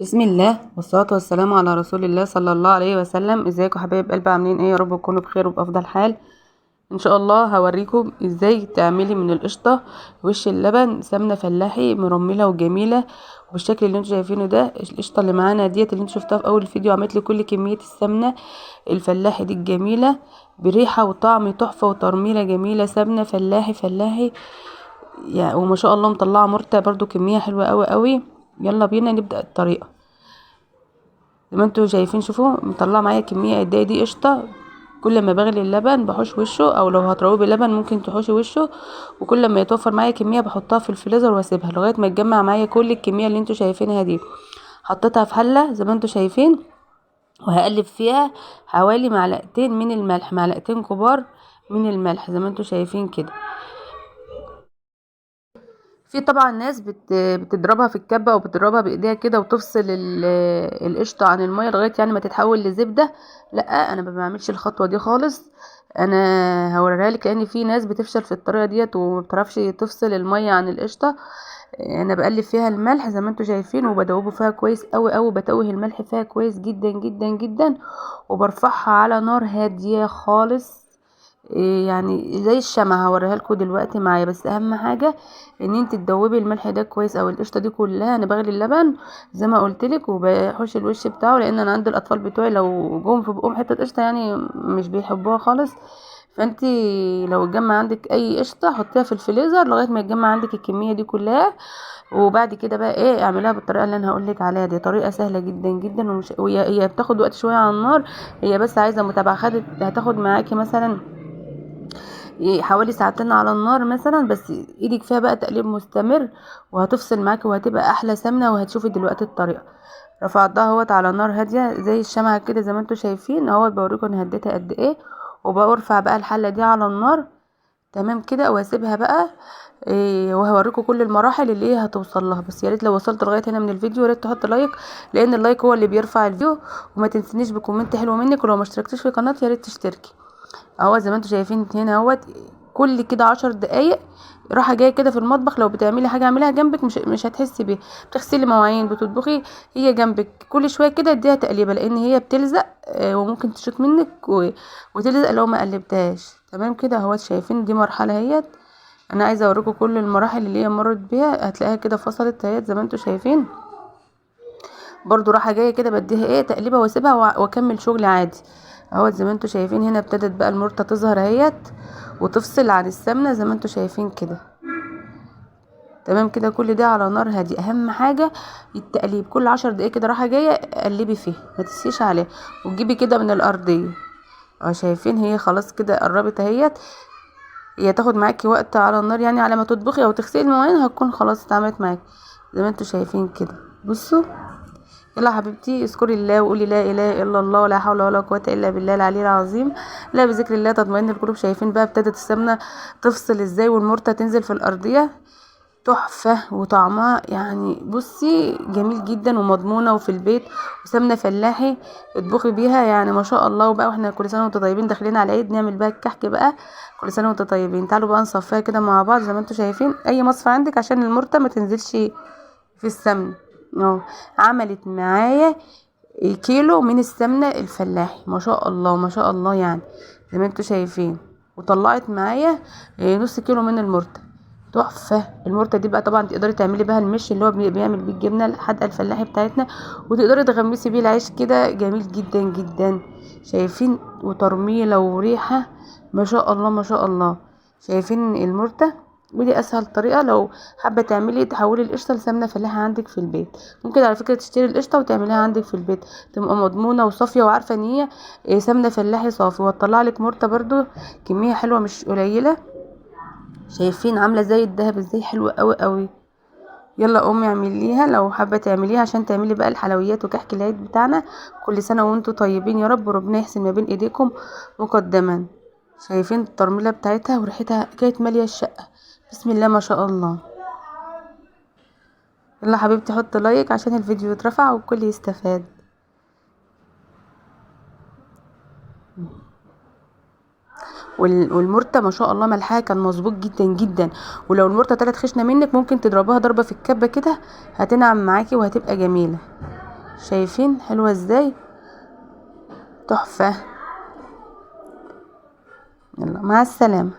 بسم الله والصلاة والسلام على رسول الله صلى الله عليه وسلم. ازيكم حبايب قلبي؟ عاملين ايه؟ يا رب تكونوا بخير وبأفضل حال ان شاء الله. هوريكم ازاي تعملي من القشطة وش اللبن سمنة فلاحي مرملة وجميلة وبالشكل اللي انتوا شايفينه ده. القشطة اللي معانا ديت اللي انتوا شفتها في اول الفيديو عملت لي كل كمية السمنة الفلاحي دي الجميلة بريحة وطعم تحفة وترميلة جميلة، سمنة فلاحي فلاحي يعني، وما شاء الله مطلعة مرتة برضو كمية حلوة قوي قوي. يلا بينا نبدأ الطريقة. زي ما انتوا شايفين، شوفوا مطلعه معايا كميه قد ايه دي قشطه. كل ما بغلي اللبن بحوش وشه، او لو هترويه باللبن ممكن تحوشي وشه، وكل ما يتوفر معايا كميه بحطها في الفريزر واسيبها لغايه ما يتجمع معايا كل الكميه اللي انتوا شايفينها دي. حطيتها في حله زي ما انتوا شايفين، وهقلب فيها حوالي معلقتين من الملح، معلقتين كبار من الملح زي ما انتوا شايفين كده. في طبعا ناس بتضربها في الكبه او بتضربها بايديها كده وتفصل القشطه عن الميه لغايه يعني ما تتحول لزبده. لا، انا ما بعملش الخطوه دي خالص. انا هوريها لك لان في ناس بتفشل في الطريقه ديت وما بتعرفش تفصل الميه عن القشطه. انا بقلب فيها الملح زي ما انتوا شايفين وبدوبه فيها كويس قوي قوي، بتوه الملح فيها كويس جدا جدا جدا، وبرفعها على نار هاديه خالص. يعني زي الشمع هوريها لكم دلوقتي معايا. بس اهم حاجه ان انت تدوبي الملح ده كويس او القشطه دي كلها. انا بغلي اللبن زي ما قلت لك وبحوش الوش بتاعه، لان انا عندي الاطفال بتوعي لو جم في بقهم حته قشطه يعني مش بيحبوها خالص. فانت لو اتجمع عندك اي قشطه حطيها في الفريزر لغايه ما يتجمع عندك الكميه دي كلها، وبعد كده بقى ايه اعملها بالطريقه اللي انا هقول لك عليها دي. طريقه سهله جدا جدا، ومش هي بتاخد وقت شويه على النار. هي بس عايزه متابعه. هتاخد معاكي مثلا حوالي ساعتين على النار مثلا، بس ايدك فيها بقى تقليب مستمر وهتفصل معاكي وهتبقى احلى سمنه. وهتشوفي دلوقتي الطريقه. رفعتها اهوت على نار هاديه زي الشمعة كده زي ما انتوا شايفين اهوت. بوريكم انا هديتها قد ايه، وبرفع بقى الحله دي على النار تمام كده واسيبها بقى. وهوريكم كل المراحل اللي هي هتوصل لها. بس يا ريت لو وصلت لغايه هنا من الفيديو يا ريت تحط لايك، لان اللايك هو اللي بيرفع الفيديو. وما تنسنيش بكومنت حلو منك، ولو ما اشتركتيش في القناه يا ريت تشتركي. اهو زي ما انتوا شايفين هنا اهوت. كل كده 10 دقايق راحه جايه كده في المطبخ. لو بتعملي حاجه اعمليها جنبك، مش هتحسي بيها. بتغسلي مواعين بتطبخي هي جنبك، كل شويه كده اديها تقليبه لان هي بتلزق. وممكن تشوط منك وتلزق لو ما قلبتهاش تمام كده. اهوت شايفين دي مرحله هي. انا عايزه اوريكم كل المراحل اللي هي مرت بيها. هتلاقيها كده فصلت اهيت زي ما انتوا شايفين. برضو راحه جايه كده بديها تقليبه واسيبها واكمل شغل عادي. اهوت زي ما انتوا شايفين هنا ابتدت بقى المرته تظهر اهيت وتفصل عن السمنه زي ما انتوا شايفين كده تمام كده. كل ده على نار هاديه. اهم حاجه التقليب كل 10 دقايق كده راحه جايه قلبي فيه ما تسيش عليه، وتجيبي كده من الارضيه. اه شايفين هي خلاص كده قربت اهيت. هي تاخد معاكي وقت على النار يعني على ما تطبخي او تغسلي المواعين هتكون خلاص اتعملت معاكي زي ما انتوا شايفين كده. بصوا، يلا حبيبتي اذكري الله وقولي لا اله الا الله ولا حول ولا قوه الا بالله العلي العظيم. لا بذكر الله تطمئن القلوب. شايفين بقى ابتدت السمنه تفصل ازاي والمرته تنزل في الارضيه. تحفه وطعمها يعني بصي جميل جدا ومضمونه وفي البيت، وسمنه فلاحي اطبخي بيها يعني ما شاء الله. وبقى واحنا كل سنه وانتم طيبين داخلين على العيد نعمل بقى الكحك بقى. كل سنه وانتم طيبين. تعالوا بقى نصفيها كده مع بعض زي ما انتم شايفين. اي مصفى عندك عشان المرته ما تنزلش في السمنه اهو. عملت معايا كيلو من السمنة الفلاحي ما شاء الله ما شاء الله يعني زي ما انتوا شايفين. وطلعت معايا نص كيلو من المرتة. تحفة. المرتة دي بقى طبعا تقدري تعملي بها المش اللي هو بيعمل بيه الجبنة الحادقة الفلاحي بتاعتنا، وتقدري تغمسي بيه العيش كده جميل جدا جدا. شايفين وترميلة وريحة ما شاء الله ما شاء الله. شايفين المرتة؟ ودي اسهل طريقه لو حابه تعملي تحولي القشطه لسمنه فلاحه عندك في البيت. ممكن على فكره تشتري القشطه وتعمليها عندك في البيت تبقى مضمونه وصافيه وعارفه ان هي سمنه فلاحي صافي، وهتطلع لك مرته برضو كميه حلوه مش قليله. شايفين عامله زي الدهب ازاي حلوه قوي قوي. يلا قومي اعمليها لو حابه تعمليها عشان تعملي بقى الحلويات وكحك العيد بتاعنا. كل سنه وانتم طيبين يا رب، وربنا يحسن ما بين ايديكم مقدما. شايفين الترميله بتاعتها وريحتها كانت ماليه الشقه. بسم الله ما شاء الله. يلا حبيبتي حط لايك عشان الفيديو يترفع والكل يستفاد. والمرته ما شاء الله ملحها كان مظبوط جدا جدا. ولو المرته طلعت خشنه منك ممكن تضربها ضربه في الكبه كده هتنعم معاكي وهتبقى جميله. شايفين حلوة ازاي؟ تحفة. يلا مع السلامة.